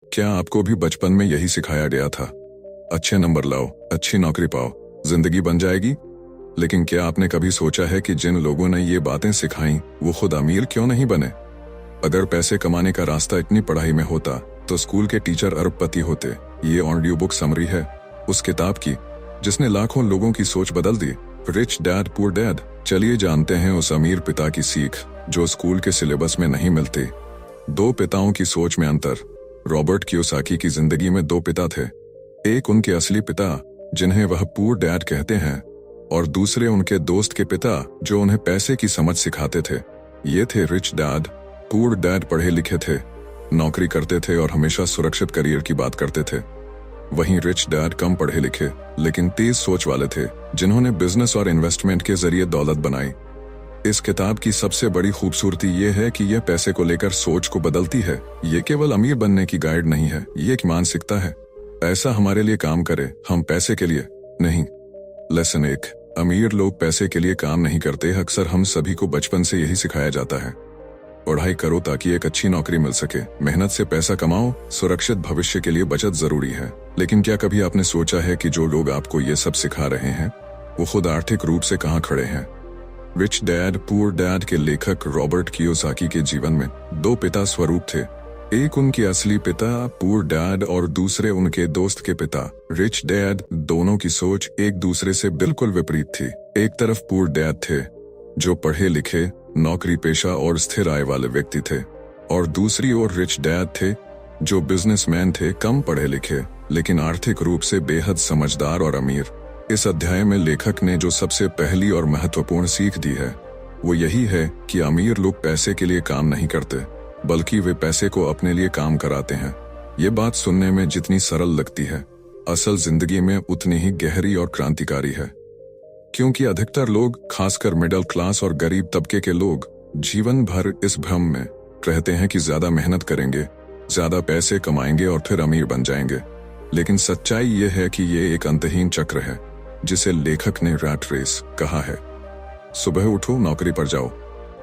क्या आपको भी बचपन में यही सिखाया गया था? अच्छे नंबर लाओ, अच्छी नौकरी पाओ, जिंदगी बन जाएगी। लेकिन क्या आपने कभी सोचा है कि जिन लोगों ने ये बातें सिखाई वो खुद अमीर क्यों नहीं बने? अगर पैसे कमाने का रास्ता इतनी पढ़ाई में होता तो स्कूल के टीचर अरबपति होते। ये ऑडियो बुक समरी है उस किताब की जिसने लाखों लोगों की सोच बदल दी, रिच डैड पुअर डैड। चलिए जानते हैं उस अमीर पिता की सीख जो स्कूल के सिलेबस में नहीं मिलती। दो पिताओं की सोच में अंतर। रॉबर्ट कियोसाकी की जिंदगी में दो पिता थे। एक उनके असली पिता जिन्हें वह पुअर डैड कहते हैं, और दूसरे उनके दोस्त के पिता जो उन्हें पैसे की समझ सिखाते थे। ये थे रिच डैड। पुअर डैड पढ़े लिखे थे, नौकरी करते थे और हमेशा सुरक्षित करियर की बात करते थे। वहीं रिच डैड कम पढ़े लिखे लेकिन तेज सोच वाले थे, जिन्होंने बिजनेस और इन्वेस्टमेंट के जरिए दौलत बनाई। इस किताब की सबसे बड़ी खूबसूरती ये है कि यह पैसे को लेकर सोच को बदलती है। ये केवल अमीर बनने की गाइड नहीं है, ये एक मानसिकता है। ऐसा हमारे लिए काम करे, हम पैसे के लिए नहीं। लेसन 1, अमीर लोग पैसे के लिए काम नहीं करते। अक्सर हम सभी को बचपन से यही सिखाया जाता है, पढ़ाई करो ताकि एक अच्छी नौकरी मिल सके, मेहनत से पैसा कमाओ, सुरक्षित भविष्य के लिए बचत जरूरी है। लेकिन क्या कभी आपने सोचा है कि जो लोग आपको ये सब सिखा रहे हैं वो खुद आर्थिक रूप से कहाँ खड़े हैं? रिच डैड पुअर डैड के लेखक रॉबर्ट कियोसाकी के जीवन में दो पिता स्वरूप थे। एक उनके असली पिता पुअर डैड और दूसरे उनके दोस्त के पिता रिच डैड। दोनों की सोच एक दूसरे से बिल्कुल विपरीत थी। एक तरफ पुअर डैड थे जो पढ़े लिखे, नौकरी पेशा और स्थिर आय वाले व्यक्ति थे, और दूसरी ओर रिच डैड थे जो बिजनेसमैन थे, कम पढ़े लिखे लेकिन आर्थिक रूप से बेहद समझदार और अमीर। इस अध्याय में लेखक ने जो सबसे पहली और महत्वपूर्ण सीख दी है वो यही है कि अमीर लोग पैसे के लिए काम नहीं करते, बल्कि वे पैसे को अपने लिए काम कराते हैं। ये बात सुनने में जितनी सरल लगती है, असल जिंदगी में उतनी ही गहरी और क्रांतिकारी है। क्योंकि अधिकतर लोग, खासकर मिडिल क्लास और गरीब तबके के लोग, जीवन भर इस भ्रम में रहते हैं कि ज्यादा मेहनत करेंगे, ज्यादा पैसे कमाएंगे और फिर अमीर बन जाएंगे। लेकिन सच्चाई ये है कि ये एक अंतहीन चक्र है जिसे लेखक ने रैट रेस कहा है। सुबह उठो, नौकरी पर जाओ,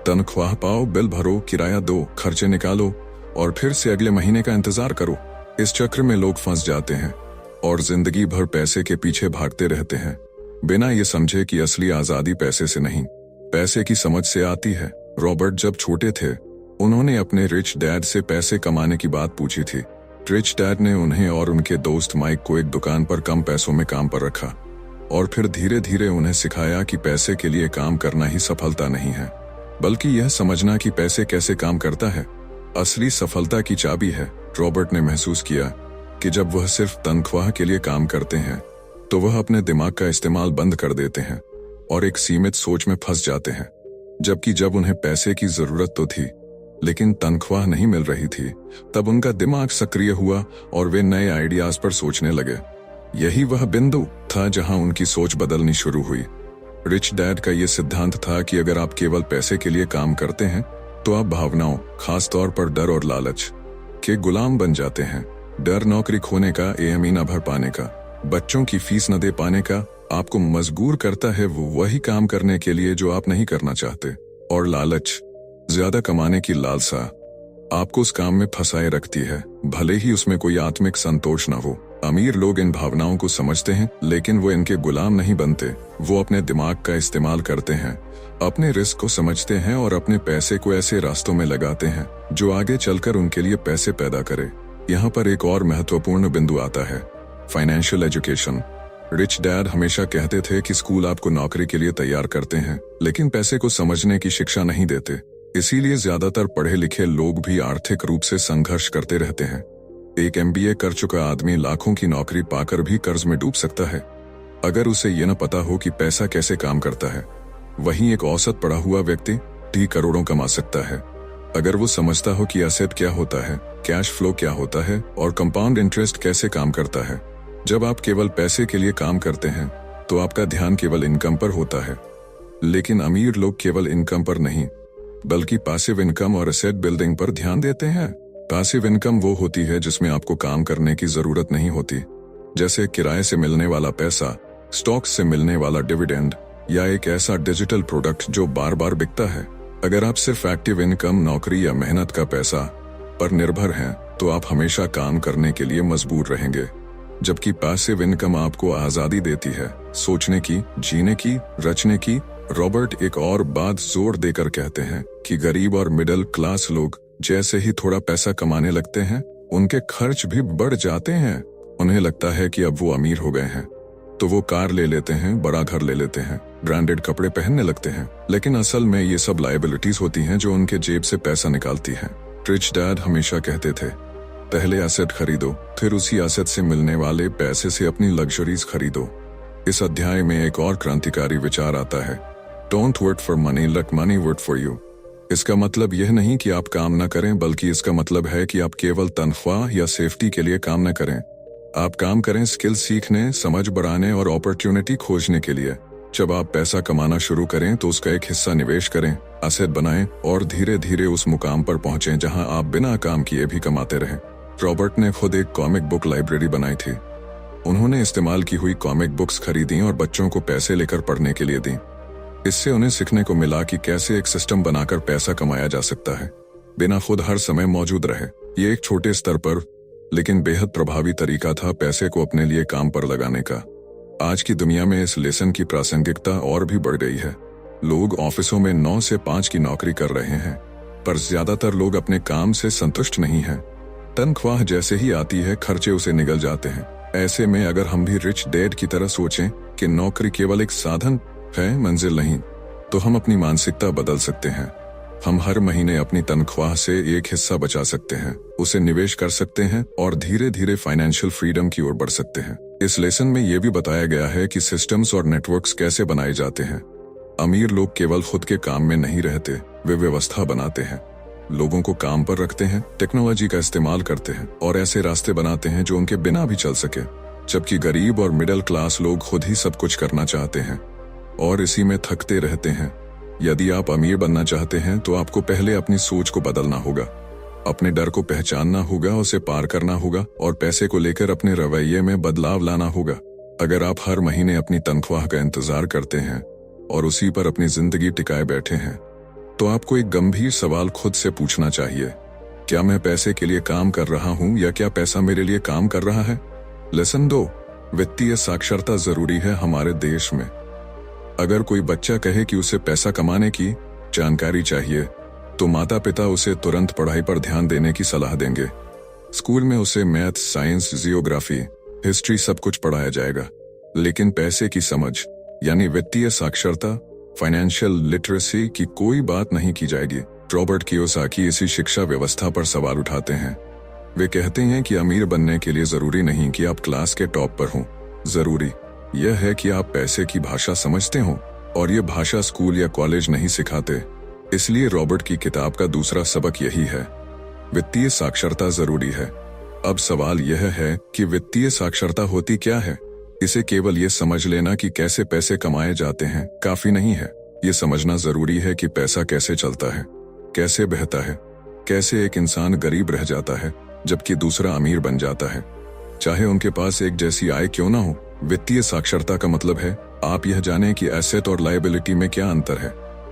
तनख्वाह पाओ, बिल भरो, किराया दो, खर्चे निकालो और फिर से अगले महीने का इंतजार करो। इस चक्र में लोग फंस जाते हैं और जिंदगी भर पैसे के पीछे भागते रहते हैं, बिना ये समझे कि असली आजादी पैसे से नहीं, पैसे की समझ से आती है। रॉबर्ट जब छोटे थे उन्होंने अपने रिच डैड से पैसे कमाने की बात पूछी थी। रिच डैड ने उन्हें और उनके दोस्त माइक को एक दुकान पर कम पैसों में काम पर रखा और फिर धीरे धीरे उन्हें सिखाया कि पैसे के लिए काम करना ही सफलता नहीं है, बल्कि यह समझना कि पैसे कैसे काम करता है असली सफलता की चाबी है। रॉबर्ट ने महसूस किया कि जब वह सिर्फ तनख्वाह के लिए काम करते हैं तो वह अपने दिमाग का इस्तेमाल बंद कर देते हैं और एक सीमित सोच में फंस जाते हैं। जबकि जब उन्हें पैसे की जरूरत तो थी लेकिन तनख्वाह नहीं मिल रही थी, तब उनका दिमाग सक्रिय हुआ और वे नए आइडियाज पर सोचने लगे। यही वह बिंदु था जहां उनकी सोच बदलनी शुरू हुई। रिच डैड का यह सिद्धांत था कि अगर आप केवल पैसे के लिए काम करते हैं तो आप भावनाओं, खास तौर पर डर और लालच के गुलाम बन जाते हैं। डर नौकरी खोने का, EMI न भर पाने का, बच्चों की फीस न दे पाने का आपको मजबूर करता है वो वही काम करने के लिए जो आप नहीं करना चाहते। और लालच, ज्यादा कमाने की लालसा, आपको उस काम में फंसाए रखती है, भले ही उसमें कोई आत्मिक संतोष न हो। अमीर लोग इन भावनाओं को समझते हैं लेकिन वो इनके गुलाम नहीं बनते। वो अपने दिमाग का इस्तेमाल करते हैं, अपने रिस्क को समझते हैं और अपने पैसे को ऐसे रास्तों में लगाते हैं जो आगे चलकर उनके लिए पैसे पैदा करे। यहाँ पर एक और महत्वपूर्ण बिंदु आता है, फाइनेंशियल एजुकेशन। रिच डैड हमेशा कहते थे कि स्कूल आपको नौकरी के लिए तैयार करते हैं लेकिन पैसे को समझने की शिक्षा नहीं देते। इसीलिए ज्यादातर पढ़े लिखे लोग भी आर्थिक रूप से संघर्ष करते रहते हैं। एक MBA कर चुका आदमी लाखों की नौकरी पाकर भी कर्ज में डूब सकता है अगर उसे ये न पता हो कि पैसा कैसे काम करता है। वहीं एक औसत पढ़ा हुआ व्यक्ति भी करोड़ों कमा सकता है अगर वो समझता हो कि एसेट क्या होता है, कैश फ्लो क्या होता है और कंपाउंड इंटरेस्ट कैसे काम करता है। जब आप केवल पैसे के लिए काम करते हैं तो आपका ध्यान केवल इनकम पर होता है, लेकिन अमीर लोग केवल इनकम पर नहीं बल्कि पैसिव इनकम और एसेट बिल्डिंग पर ध्यान देते हैं। पैसिव इनकम वो होती है जिसमें आपको काम करने की जरूरत नहीं होती, जैसे किराए से मिलने वाला पैसा, स्टॉक्स से मिलने वाला डिविडेंड या एक ऐसा डिजिटल प्रोडक्ट जो बार बार बिकता है। अगर आप सिर्फ एक्टिव इनकम, नौकरी या मेहनत का पैसा पर निर्भर हैं तो आप हमेशा काम करने के लिए मजबूर रहेंगे। जबकि पैसिव इनकम आपको आजादी देती है, सोचने की, जीने की, रचने की। रॉबर्ट एक और बात जोर देकर कहते हैं कि गरीब और मिडिल क्लास लोग जैसे ही थोड़ा पैसा कमाने लगते हैं, उनके खर्च भी बढ़ जाते हैं। उन्हें लगता है कि अब वो अमीर हो गए हैं, तो वो कार ले लेते हैं, बड़ा घर ले लेते हैं, ब्रांडेड कपड़े पहनने लगते हैं। लेकिन असल में ये सब लायबिलिटीज होती हैं जो उनके जेब से पैसा निकालती हैं। रिच डैड हमेशा कहते थे, पहले एसेट खरीदो, फिर उसी एसेट से मिलने वाले पैसे से अपनी लग्जरीज खरीदो। इस अध्याय में एक और क्रांतिकारी विचार आता है, don't work for money, late money work for you. इसका मतलब यह नहीं कि आप काम न करें, बल्कि इसका मतलब है कि आप केवल तनख्वाह या सेफ्टी के लिए काम न करें। आप काम करें स्किल सीखने, समझ बढ़ाने और अपॉर्चुनिटी खोजने के लिए। जब आप पैसा कमाना शुरू करें तो उसका एक हिस्सा निवेश करें, एसेट बनाएं और धीरे धीरे उस मुकाम पर पहुंचें जहां आप बिना काम किए भी कमाते रहें। रॉबर्ट ने खुद एक कॉमिक बुक लाइब्रेरी बनाई थी। उन्होंने इस्तेमाल की हुई कॉमिक बुक्स खरीदी और बच्चों को पैसे लेकर पढ़ने के लिए दी। इससे उन्हें सीखने को मिला कि कैसे एक सिस्टम बनाकर पैसा कमाया जा सकता है, बिना खुद हर समय मौजूद रहे। ये एक छोटे स्तर पर लेकिन बेहद प्रभावी तरीका था पैसे को अपने लिए काम पर लगाने का। आज की दुनिया में इस लेसन की प्रासंगिकता और भी बढ़ गई है। लोग ऑफिसों में 9 से 5 की नौकरी कर रहे हैं, पर ज्यादातर लोग अपने काम से संतुष्ट नहीं हैं। तनख्वाह जैसे ही आती है, खर्चे उसे निगल जाते हैं। ऐसे में अगर हम भी रिच डैड की तरह सोचें कि नौकरी केवल एक साधन है, मंजिल नहीं, तो हम अपनी मानसिकता बदल सकते हैं। हम हर महीने अपनी तनख्वाह से एक हिस्सा बचा सकते हैं, उसे निवेश कर सकते हैं और धीरे धीरे फाइनेंशियल फ्रीडम की ओर बढ़ सकते हैं। इस लेसन में यह भी बताया गया है कि सिस्टम्स और नेटवर्क्स कैसे बनाए जाते हैं। अमीर लोग केवल खुद के काम में नहीं रहते, वे व्यवस्था बनाते हैं, लोगों को काम पर रखते हैं, टेक्नोलॉजी का इस्तेमाल करते हैं और ऐसे रास्ते बनाते हैं जो उनके बिना भी चल सके। जबकि गरीब और मिडिल क्लास लोग खुद ही सब कुछ करना चाहते हैं और इसी में थकते रहते हैं। यदि आप अमीर बनना चाहते हैं तो आपको पहले अपनी सोच को बदलना होगा, अपने डर को पहचानना होगा, उसे पार करना होगा और पैसे को लेकर अपने रवैये में बदलाव लाना होगा। अगर आप हर महीने अपनी तनख्वाह का इंतजार करते हैं और उसी पर अपनी जिंदगी टिकाए बैठे हैं, तो आपको एक गंभीर सवाल खुद से पूछना चाहिए, क्या मैं पैसे के लिए काम कर रहा हूं या क्या पैसा मेरे लिए काम कर रहा है? लेसन 2, वित्तीय साक्षरता जरूरी है हमारे देश में। अगर कोई बच्चा कहे कि उसे पैसा कमाने की जानकारी चाहिए, तो माता पिता उसे तुरंत पढ़ाई पर ध्यान देने की सलाह देंगे। स्कूल में उसे मैथ, साइंस, जियोग्राफी, हिस्ट्री सब कुछ पढ़ाया जाएगा, लेकिन पैसे की समझ यानी वित्तीय साक्षरता, फाइनेंशियल लिटरेसी की कोई बात नहीं की जाएगी। रॉबर्ट कियोसाकी इसी शिक्षा व्यवस्था पर सवाल उठाते हैं। वे कहते हैं कि अमीर बनने के लिए जरूरी नहीं कि आप क्लास के टॉप पर हों, जरूरी यह है कि आप पैसे की भाषा समझते हो, और यह भाषा स्कूल या कॉलेज नहीं सिखाते। इसलिए रॉबर्ट की किताब का दूसरा सबक यही है, वित्तीय साक्षरता जरूरी है। अब सवाल यह है कि वित्तीय साक्षरता होती क्या है? इसे केवल ये समझ लेना कि कैसे पैसे कमाए जाते हैं काफी नहीं है। ये समझना जरूरी है कि पैसा कैसे चलता है, कैसे बहता है, कैसे एक इंसान गरीब रह जाता है जबकि दूसरा अमीर बन जाता है, चाहे उनके पास एक जैसी आय क्यों ना हो। वित्तीय साक्षरता का मतलब है आप यह जानें कि एसेट और लायबिलिटी में क्या अंतर है।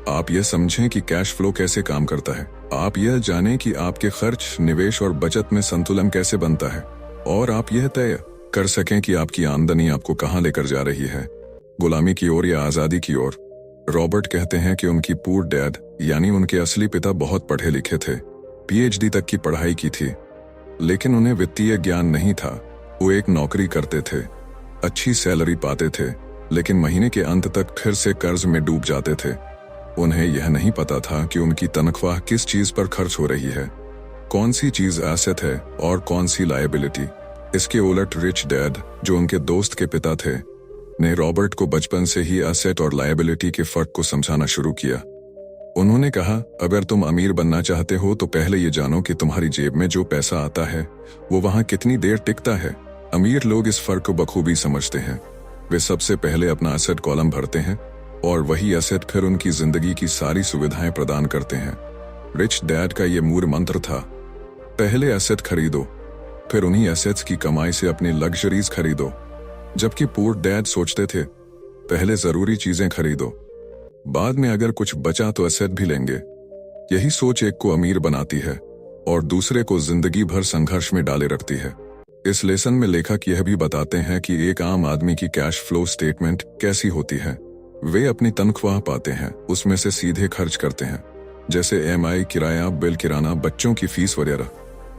आप यह समझें कि कैश फ्लो कैसे काम करता है। आप यह जानें कि आपके खर्च, निवेश और बचत में संतुलन कैसे बनता है, और आप यह तय कर सकें कि आपकी आमदनी आपको कहां लेकर जा रही है, गुलामी की ओर या आजादी की ओर। रॉबर्ट कहते हैं कि उनकी पुअर डैड यानी उनके असली पिता बहुत पढ़े लिखे थे, पीएचडी तक की पढ़ाई की थी, लेकिन उन्हें वित्तीय ज्ञान नहीं था। वो एक नौकरी करते थे, अच्छी सैलरी पाते थे, लेकिन महीने के अंत तक फिर से कर्ज में डूब जाते थे। उन्हें यह नहीं पता था कि उनकी तनख्वाह किस चीज पर खर्च हो रही है, कौन सी चीज एसेट है और कौन सी लायबिलिटी। इसके उलट रिच डैड, जो उनके दोस्त के पिता थे, ने रॉबर्ट को बचपन से ही एसेट और लायबिलिटी के फर्क को समझाना शुरू किया। उन्होंने कहा, अगर तुम अमीर बनना चाहते हो तो पहले ये जानो कि तुम्हारी जेब में जो पैसा आता है वो वहां कितनी देर टिकता है। अमीर लोग इस फर्क को बखूबी समझते हैं। वे सबसे पहले अपना एसेट कॉलम भरते हैं और वही एसेट फिर उनकी जिंदगी की सारी सुविधाएं प्रदान करते हैं। रिच डैड का ये मूल मंत्र था, पहले एसेट खरीदो, फिर उन्हीं एसेट्स की कमाई से अपनी लग्जरीज खरीदो। जबकि पुअर डैड सोचते थे, पहले जरूरी चीजें खरीदो, बाद में अगर कुछ बचा तो एसेट भी लेंगे। यही सोच एक को अमीर बनाती है। और दूसरे को जिंदगी भर संघर्ष में डाले रखती है। इस लेसन में लेखक यह भी बताते हैं कि एक आम आदमी की कैश फ्लो स्टेटमेंट कैसी होती है। वे अपनी तनख्वाह पाते हैं, उसमें से सीधे खर्च करते हैं, जैसे EMI, किराया, बिल, किराना, बच्चों की फीस वगैरह।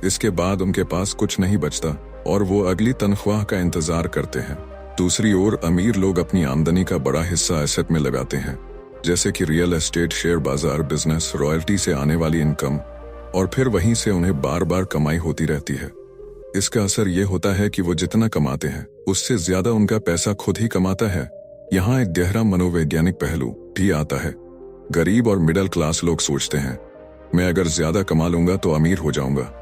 इसके बाद उनके पास कुछ नहीं बचता और वो अगली तनख्वाह का इंतजार करते हैं। दूसरी ओर अमीर लोग अपनी आमदनी का बड़ा हिस्सा एसेट में लगाते हैं, जैसे कि रियल एस्टेट, शेयर बाजार, बिजनेस, रॉयल्टी से आने वाली इनकम, और फिर वहीं से उन्हें बार बार कमाई होती रहती है। इसका असर ये होता है कि वो जितना कमाते हैं उससे ज्यादा उनका पैसा खुद ही कमाता है। यहाँ एक गहरा मनोवैज्ञानिक पहलू भी आता है। गरीब और मिडिल क्लास लोग सोचते हैं, मैं अगर ज्यादा कमा लूंगा तो अमीर हो जाऊंगा।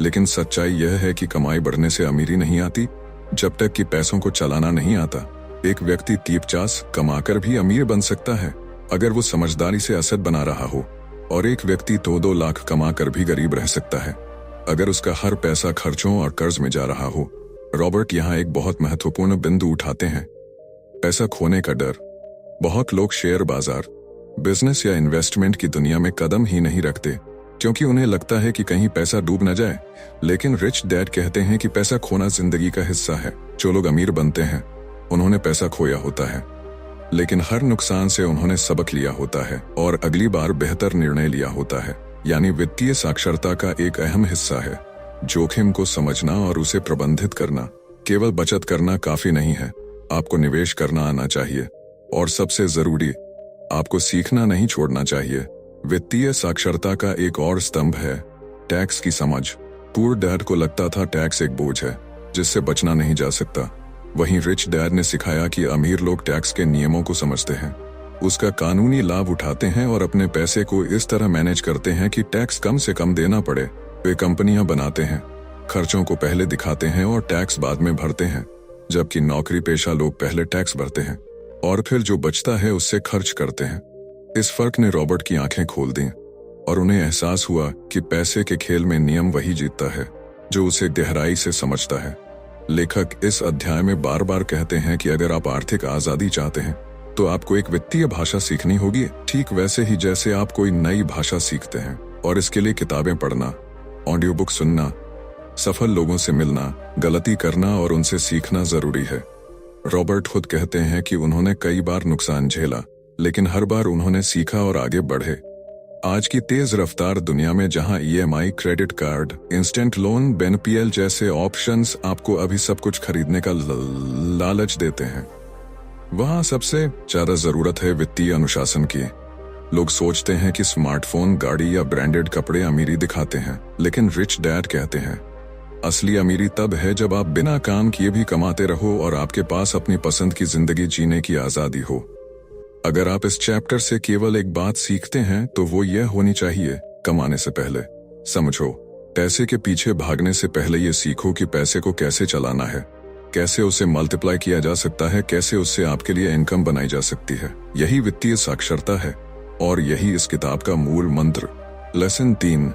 लेकिन सच्चाई यह है कि कमाई बढ़ने से अमीरी नहीं आती, जब तक कि पैसों को चलाना नहीं आता। एक व्यक्ति 30-50 कमाकर भी अमीर बन सकता है अगर वो समझदारी से एसेट बना रहा हो, और एक व्यक्ति 2-2 लाख कमाकर भी गरीब रह सकता है अगर उसका हर पैसा खर्चों और कर्ज में जा रहा हो। रॉबर्ट यहाँ एक बहुत महत्वपूर्ण बिंदु उठाते हैं, पैसा खोने का डर। बहुत लोग शेयर बाजार, बिजनेस या इन्वेस्टमेंट की दुनिया में कदम ही नहीं रखते क्योंकि उन्हें लगता है कि कहीं पैसा डूब न जाए। लेकिन रिच डैड कहते हैं कि पैसा खोना जिंदगी का हिस्सा है। जो लोग अमीर बनते हैं उन्होंने पैसा खोया होता है, लेकिन हर नुकसान से उन्होंने सबक लिया होता है और अगली बार बेहतर निर्णय लिया होता है। यानी वित्तीय साक्षरता का एक अहम हिस्सा है जोखिम को समझना और उसे प्रबंधित करना। केवल बचत करना काफी नहीं है, आपको निवेश करना आना चाहिए, और सबसे जरूरी, आपको सीखना नहीं छोड़ना चाहिए। वित्तीय साक्षरता का एक और स्तंभ है टैक्स की समझ। पुअर डैड को लगता था टैक्स एक बोझ है जिससे बचना नहीं जा सकता। वहीं रिच डैड ने सिखाया कि अमीर लोग टैक्स के नियमों को समझते हैं, उसका कानूनी लाभ उठाते हैं और अपने पैसे को इस तरह मैनेज करते हैं कि टैक्स कम से कम देना पड़े। वे कंपनियां बनाते हैं, खर्चों को पहले दिखाते हैं और टैक्स बाद में भरते हैं, जबकि नौकरी पेशा लोग पहले टैक्स भरते हैं और फिर जो बचता है उससे खर्च करते हैं। इस फर्क ने रॉबर्ट की आंखें खोल दी और उन्हें एहसास हुआ कि पैसे के खेल में नियम वही जीतता है जो उसे गहराई से समझता है। लेखक इस अध्याय में बार बार कहते हैं कि अगर आप आर्थिक आजादी चाहते हैं तो आपको एक वित्तीय भाषा सीखनी होगी, ठीक वैसे ही जैसे आप कोई नई भाषा सीखते हैं। और इसके लिए किताबें पढ़ना, ऑडियो बुक सुनना, सफल लोगों से मिलना, गलती करना और उनसे सीखना जरूरी है। रॉबर्ट खुद कहते हैं कि उन्होंने कई बार नुकसान झेला, लेकिन हर बार उन्होंने सीखा और आगे बढ़े। आज की तेज रफ्तार दुनिया में जहां EMI, credit card, instant loan, BNPL जैसे ऑप्शंस आपको अभी सब कुछ खरीदने का लालच देते हैं, वहां सबसे ज्यादा जरूरत है वित्तीय अनुशासन की। लोग सोचते हैं कि स्मार्टफोन, गाड़ी या ब्रांडेड कपड़े अमीरी दिखाते हैं, लेकिन रिच डैड कहते हैं असली अमीरी तब है जब आप बिना काम किए भी कमाते रहो और आपके पास अपनी पसंद की जिंदगी जीने की आजादी हो। अगर आप इस चैप्टर से केवल एक बात सीखते हैं तो वो यह होनी चाहिए, कमाने से पहले समझो, पैसे के पीछे भागने से पहले ये सीखो कि पैसे को कैसे चलाना है, कैसे उसे मल्टीप्लाई किया जा सकता है, कैसे उससे आपके लिए इनकम बनाई जा सकती है। यही वित्तीय साक्षरता है और यही इस किताब का मूल मंत्र। लेसन 3,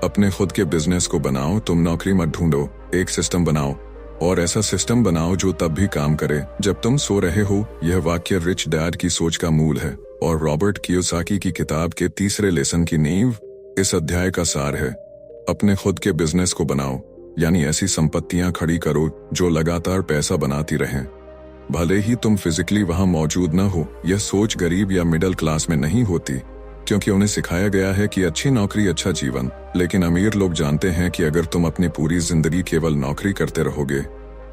अपने खुद के बिजनेस को बनाओ। तुम नौकरी मत ढूंढो, एक सिस्टम बनाओ, और ऐसा सिस्टम बनाओ जो तब भी काम करे जब तुम सो रहे हो। यह वाक्य रिच डैड की सोच का मूल है और रॉबर्ट कियोसाकी की किताब के तीसरे लेसन की नींव। इस अध्याय का सार है, अपने खुद के बिजनेस को बनाओ, यानी ऐसी संपत्तियां खड़ी करो जो लगातार पैसा बनाती रहें, भले ही तुम फिजिकली वहां मौजूद न हो। यह सोच गरीब या मिडिल क्लास में नहीं होती, क्योंकि उन्हें सिखाया गया है कि अच्छी नौकरी अच्छा जीवन। लेकिन अमीर लोग जानते हैं कि अगर तुम अपनी पूरी जिंदगी केवल नौकरी करते रहोगे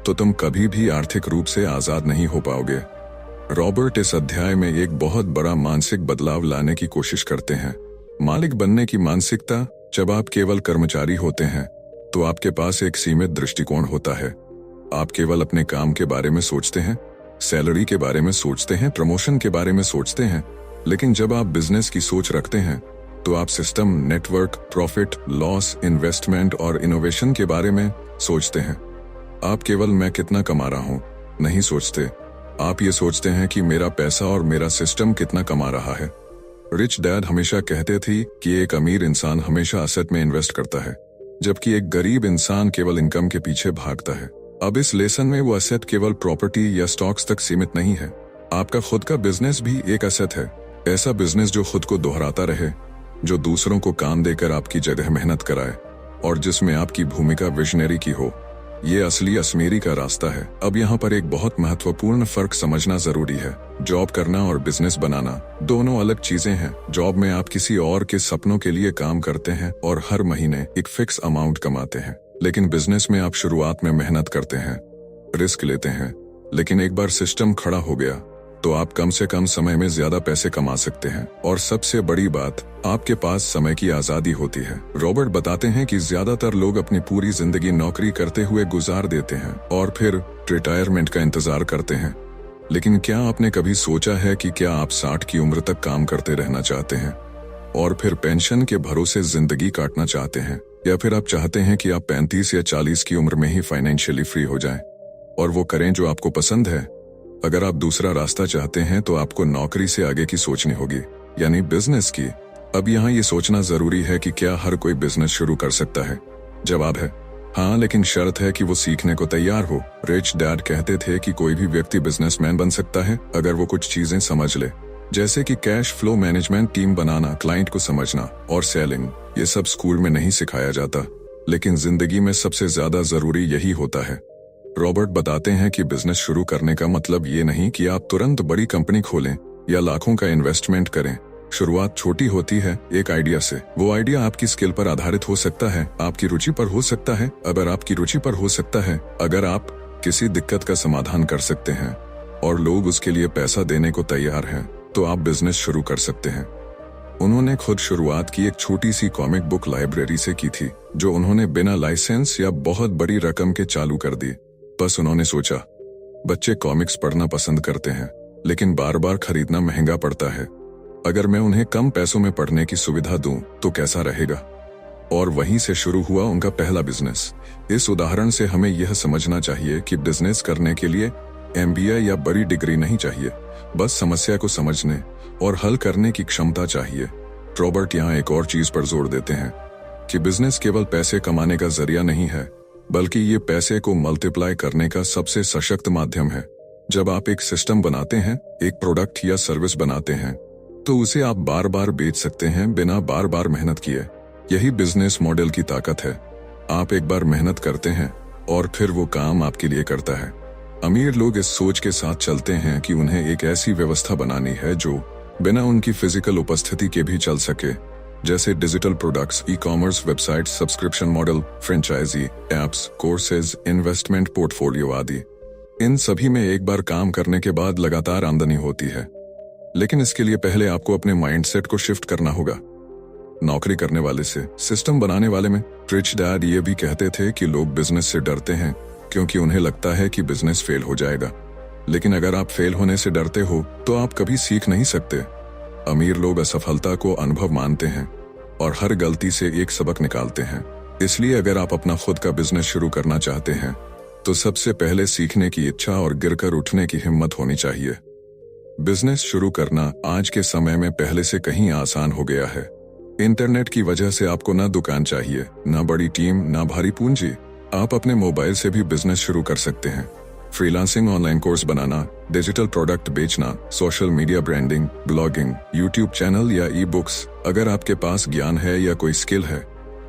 तो तुम कभी भी आर्थिक रूप से आजाद नहीं हो पाओगे। रॉबर्ट इस अध्याय में एक बहुत बड़ा मानसिक बदलाव लाने की कोशिश करते हैं। मालिक बनने की मानसिकता। जब आप केवल कर्मचारी होते हैं तो आपके पास एक सीमित दृष्टिकोण होता है। आप केवल अपने काम के बारे में सोचते हैं, सैलरी के बारे में सोचते हैं, प्रमोशन के बारे में सोचते हैं। लेकिन जब आप बिजनेस की सोच रखते हैं तो आप system, network, profit, loss, investment और इनोवेशन के बारे में सोचते हैं। आप केवल मैं कितना कमा रहा हूं नहीं सोचते, आप ये सोचते हैं कि मेरा पैसा और मेरा सिस्टम कितना कमा रहा है। रिच डैड हमेशा कहते थे कि एक अमीर इंसान हमेशा असेट में इन्वेस्ट करता है, जबकि एक गरीब इंसान केवल इनकम के पीछे भागता है। अब इस लेसन में वो असेट केवल प्रॉपर्टी या स्टॉक्स तक सीमित नहीं है। आपका खुद का बिजनेस भी एक असेट है, ऐसा बिजनेस जो खुद को दोहराता रहे, जो दूसरों को काम देकर आपकी जगह मेहनत कराए। और जिसमें आपकी भूमिका विजनरी की हो। ये असली अमीरी का रास्ता है। अब यहाँ पर एक बहुत महत्वपूर्ण फर्क समझना जरूरी है। जॉब करना और बिजनेस बनाना दोनों अलग चीजें हैं। जॉब में आप किसी और के सपनों के लिए काम करते हैं और हर महीने एक फिक्स अमाउंट कमाते हैं। लेकिन बिजनेस में आप शुरुआत में मेहनत करते हैं, रिस्क लेते हैं, लेकिन एक बार सिस्टम खड़ा हो गया तो आप कम से कम समय में ज्यादा पैसे कमा सकते हैं। और सबसे बड़ी बात, आपके पास समय की आजादी होती है। रॉबर्ट बताते हैं कि ज्यादातर लोग अपनी पूरी जिंदगी नौकरी करते हुए गुजार देते हैं और फिर रिटायरमेंट का इंतजार करते हैं। लेकिन क्या आपने कभी सोचा है कि क्या आप 60 की उम्र तक काम करते रहना चाहते हैं और फिर पेंशन के भरोसे जिंदगी काटना चाहते हैं, या फिर आप चाहते हैं कि आप 35 या 40 की उम्र में ही फाइनेंशियली फ्री हो जाएं और वो करें जो आपको पसंद है? अगर आप दूसरा रास्ता चाहते हैं तो आपको नौकरी से आगे की सोचनी होगी, यानी बिजनेस की। अब यहाँ ये सोचना जरूरी है कि क्या हर कोई बिजनेस शुरू कर सकता है? जवाब है हाँ, लेकिन शर्त है कि वो सीखने को तैयार हो। रिच डैड कहते थे कि कोई भी व्यक्ति बिजनेसमैन बन सकता है अगर वो कुछ चीजें समझ ले, जैसे कि कैश फ्लो मैनेजमेंट, टीम बनाना, क्लाइंट को समझना और सेलिंग। ये सब स्कूल में नहीं सिखाया जाता, लेकिन जिंदगी में सबसे ज्यादा जरूरी यही होता है। रॉबर्ट बताते हैं कि बिजनेस शुरू करने का मतलब ये नहीं कि आप तुरंत बड़ी कंपनी खोलें या लाखों का इन्वेस्टमेंट करें। शुरुआत छोटी होती है, एक आइडिया से। वो आइडिया आपकी स्किल पर आधारित हो सकता है, आपकी रुचि पर हो सकता है, अगर आपकी रुचि पर हो सकता है, अगर आप किसी दिक्कत का समाधान कर सकते हैं और लोग उसके लिए पैसा देने को तैयार हैं, तो आप बिजनेस शुरू कर सकते हैं। उन्होंने खुद शुरुआत की एक छोटी सी कॉमिक बुक लाइब्रेरी से की थी, जो उन्होंने बिना लाइसेंस या बहुत बड़ी रकम के चालू कर दी। बस उन्होंने सोचा, बच्चे कॉमिक्स पढ़ना पसंद करते हैं, लेकिन बार बार खरीदना महंगा पड़ता है। अगर मैं उन्हें कम पैसों में पढ़ने की सुविधा दूं तो कैसा रहेगा? और वहीं से शुरू हुआ उनका पहला बिजनेस। इस उदाहरण से हमें यह समझना चाहिए कि बिजनेस करने के लिए MBA या बड़ी डिग्री नहीं चाहिए, बस समस्या को समझने और हल करने की क्षमता चाहिए। रॉबर्ट यहाँ एक और चीज पर जोर देते हैं कि बिजनेस केवल पैसे कमाने का जरिया नहीं है, बल्कि ये पैसे को मल्टीप्लाई करने का सबसे सशक्त माध्यम है। जब आप एक सिस्टम बनाते हैं, एक प्रोडक्ट या सर्विस बनाते हैं, तो उसे आप बार बार बेच सकते हैं बिना बार बार मेहनत किए। यही बिजनेस मॉडल की ताकत है। आप एक बार मेहनत करते हैं और फिर वो काम आपके लिए करता है। अमीर लोग इस सोच के साथ चलते हैं कि उन्हें एक ऐसी व्यवस्था बनानी है जो बिना उनकी फिजिकल उपस्थिति के भी चल सके, जैसे digital products, e-commerce, website, subscription model, franchisee, apps, courses, investment portfolio आदि। इन सभी में एक बार काम करने के बाद लगातार आमदनी होती है, लेकिन इसके लिए पहले आपको अपने माइंडसेट को शिफ्ट करना होगा। नौकरी करने वाले से सिस्टम बनाने वाले में। रिच डैड ये भी कहते थे कि लोग बिजनेस से डरते हैं क्योंकि उन्हें लगता है कि बिजनेस फेल हो जाएगा, लेकिन अगर आप फेल होने से डरते हो तो आप कभी सीख नहीं सकते। अमीर लोग असफलता को अनुभव मानते हैं और हर गलती से एक सबक निकालते हैं। इसलिए अगर आप अपना खुद का बिजनेस शुरू करना चाहते हैं तो सबसे पहले सीखने की इच्छा और गिरकर उठने की हिम्मत होनी चाहिए। बिजनेस शुरू करना आज के समय में पहले से कहीं आसान हो गया है। इंटरनेट की वजह से आपको ना दुकान चाहिए, ना बड़ी टीम, ना भारी पूंजी। आप अपने मोबाइल से भी बिजनेस शुरू कर सकते हैं। फ्रीलांसिंग, ऑनलाइन कोर्स बनाना, डिजिटल प्रोडक्ट बेचना, social media branding, blogging, YouTube channel या ई-बुक्स। अगर आपके पास ज्ञान है या कोई स्किल है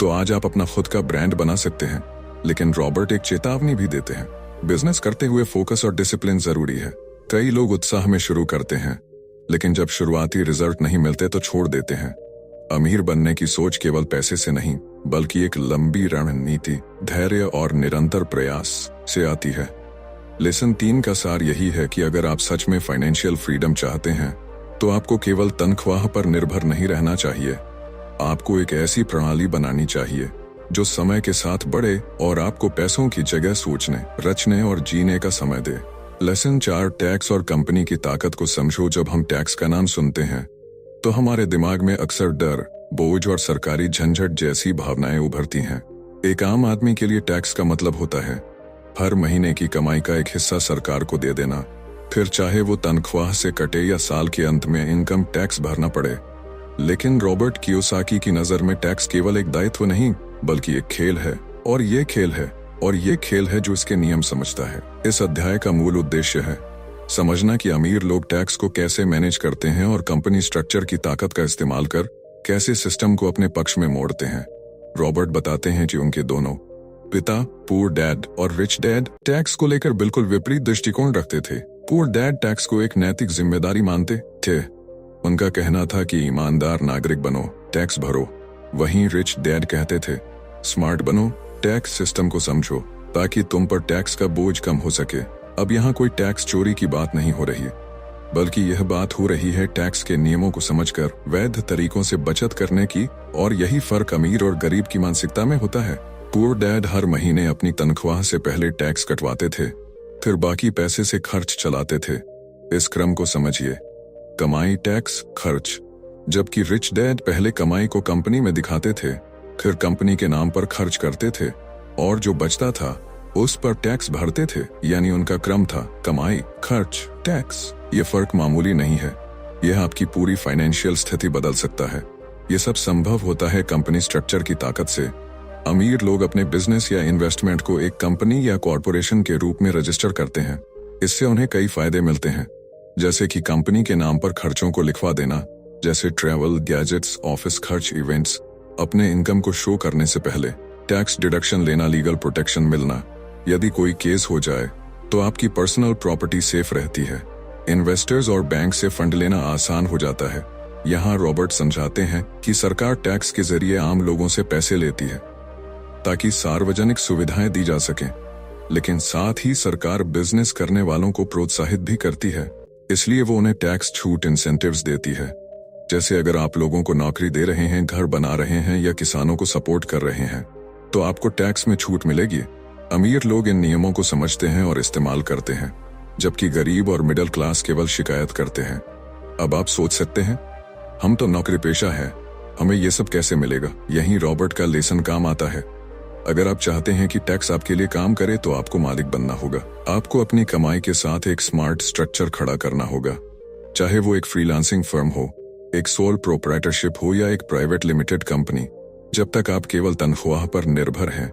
तो आज आप अपना खुद का ब्रांड बना सकते हैं। लेकिन रॉबर्ट एक चेतावनी भी देते हैं, बिजनेस करते हुए फोकस और डिसिप्लिन जरूरी है। कई लोग उत्साह में शुरू करते हैं, लेकिन जब शुरुआती रिजल्ट नहीं मिलते तो छोड़ देते हैं। अमीर बनने की सोच केवल पैसे से नहीं, बल्कि एक लंबी रणनीति, धैर्य और निरंतर प्रयास से आती है। लेसन 3 का सार यही है कि अगर आप सच में फाइनेंशियल फ्रीडम चाहते हैं तो आपको केवल तनख्वाह पर निर्भर नहीं रहना चाहिए। आपको एक ऐसी प्रणाली बनानी चाहिए जो समय के साथ बढ़े और आपको पैसों की जगह सोचने, रचने और जीने का समय दे। लेसन 4, टैक्स और कंपनी की ताकत को समझो। जब हम टैक्स का नाम सुनते हैं तो हमारे दिमाग में अक्सर डर, बोझ और सरकारी झंझट जैसी भावनाएं उभरती हैं। एक आम आदमी के लिए टैक्स का मतलब होता है हर महीने की कमाई का एक हिस्सा सरकार को दे देना, फिर चाहे वो तनख्वाह से कटे या साल के अंत में इनकम टैक्स भरना पड़े। लेकिन रॉबर्ट कियोसाकी की नजर में टैक्स केवल एक दायित्व नहीं, बल्कि एक खेल है, और ये खेल है जो इसके नियम समझता है। इस अध्याय का मूल उद्देश्य है समझना कि अमीर लोग टैक्स को कैसे मैनेज करते हैं और कंपनी स्ट्रक्चर की ताकत का इस्तेमाल कर कैसे सिस्टम को अपने पक्ष में मोड़ते हैं। रॉबर्ट बताते हैं कि उनके दोनों पिता, पुअर डैड और रिच डैड, टैक्स को लेकर बिल्कुल विपरीत दृष्टिकोण रखते थे। पुअर डैड टैक्स को एक नैतिक जिम्मेदारी मानते थे। उनका कहना था कि ईमानदार नागरिक बनो, टैक्स भरो। वहीं रिच डैड कहते थे, स्मार्ट बनो, टैक्स सिस्टम को समझो ताकि तुम पर टैक्स का बोझ कम हो सके। अब यहाँ कोई टैक्स चोरी की बात नहीं हो रही, बल्कि यह बात हो रही है टैक्स के नियमों को समझकर वैध तरीकों से बचत करने की, और यही फर्क अमीर और गरीब की मानसिकता में होता है। पुअर डैड हर महीने अपनी तनख्वाह से पहले टैक्स कटवाते थे, फिर बाकी पैसे से खर्च चलाते थे। इस क्रम को समझिए, कमाई, टैक्स, खर्च। जबकि रिच डैड पहले कमाई को कंपनी में दिखाते थे, फिर कंपनी के नाम पर खर्च करते थे, और जो बचता था उस पर टैक्स भरते थे। यानी उनका क्रम था कमाई, खर्च, टैक्स। ये फर्क मामूली नहीं है, यह आपकी पूरी फाइनेंशियल स्थिति बदल सकता है। ये सब संभव होता है कंपनी स्ट्रक्चर की ताकत से। अमीर लोग अपने बिजनेस या इन्वेस्टमेंट को एक कंपनी या कॉरपोरेशन के रूप में रजिस्टर करते हैं। इससे उन्हें कई फायदे मिलते हैं, जैसे कि कंपनी के नाम पर खर्चों को लिखवा देना, जैसे ट्रैवल, गैजेट्स, ऑफिस खर्च, इवेंट्स। अपने इनकम को शो करने से पहले टैक्स डिडक्शन लेना, लीगल प्रोटेक्शन मिलना। यदि कोई केस हो जाए तो आपकी पर्सनल प्रॉपर्टी सेफ रहती है। इन्वेस्टर्स और बैंक से फंड लेना आसान हो जाता है। यहाँ रॉबर्ट समझाते हैं कि सरकार टैक्स के जरिए आम लोगों से पैसे लेती है ताकि सार्वजनिक सुविधाएं दी जा सकें, लेकिन साथ ही सरकार बिजनेस करने वालों को प्रोत्साहित भी करती है। इसलिए वो उन्हें टैक्स छूट, इंसेंटिव्स देती है। जैसे अगर आप लोगों को नौकरी दे रहे हैं, घर बना रहे हैं या किसानों को सपोर्ट कर रहे हैं, तो आपको टैक्स में छूट मिलेगी। अमीर लोग इन नियमों को समझते हैं और इस्तेमाल करते हैं, जबकि गरीब और मिडिल क्लास केवल शिकायत करते हैं। अब आप सोच सकते हैं, हम तो नौकरी पेशा है, हमें ये सब कैसे मिलेगा? यहीं रॉबर्ट का लेसन काम आता है। अगर आप चाहते हैं कि टैक्स आपके लिए काम करे तो आपको मालिक बनना होगा। आपको अपनी कमाई के साथ एक स्मार्ट स्ट्रक्चर खड़ा करना होगा, चाहे वो एक फ्रीलांसिंग फर्म हो, एक सोल प्रोप्राइटरशिप हो या एक प्राइवेट लिमिटेड कंपनी। जब तक आप केवल तनख्वाह पर निर्भर हैं,